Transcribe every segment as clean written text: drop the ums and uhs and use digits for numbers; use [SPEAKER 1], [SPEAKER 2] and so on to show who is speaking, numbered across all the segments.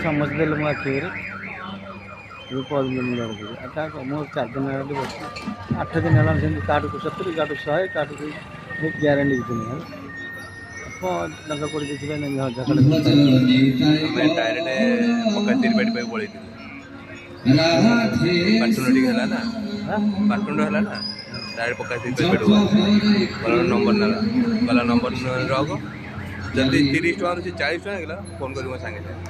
[SPEAKER 1] समजलेलं मग अखेर रूपमिळून आता मोर 4 दिन ହେଲାଣି ବସି 8 दिन ହେଲାଣି ସେମିତି କାହାଠୁ 70 କାହାଠୁ 100 କାହାଠୁ ଗ୍ୟାରେଣ୍ଟି କିଛି ନାହିଁ ଆପଣ ତାଙ୍କ କରି ଦେଇଥିଲେ ଆମେ
[SPEAKER 2] ଡାଇରେକ୍ଟ ପକାତିରି ବାଡ଼ି ପାଇଁ ପଳେଇଥିଲୁ ପାଟୁଣ୍ଡ ଟିକେ ହେଲା ନା ପାଟୁଣ୍ଡ ହେଲା ନା ଡାଇରେକ୍ଟ ପକାତିରି ପାଇଁ ପଡ଼ିବ ଭଲ ନମ୍ବର ନେଲା ଭଲ ନମ୍ବର ରଖ ଯଦି 30 ଟଙ୍କା ଅଛି 40 ଟଙ୍କା ହେଇଗଲା ଫୋନ୍ କରିବ ସାଙ୍ଗେ ସାଙ୍ଗେ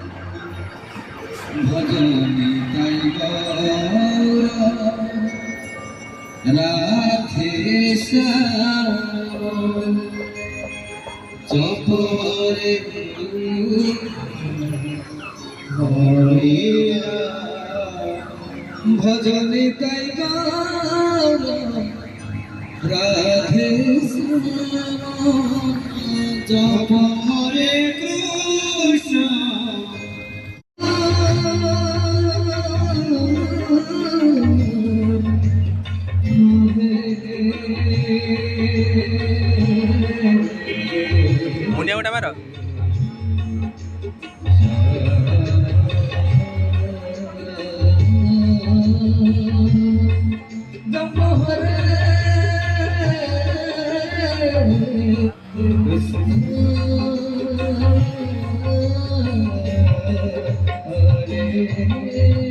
[SPEAKER 3] ভজনে তাই রাধে জপ হরে কৃষ্ণ
[SPEAKER 2] ମୁଣ୍ଡିଆ ଗୋଟେ ମାର
[SPEAKER 3] Hare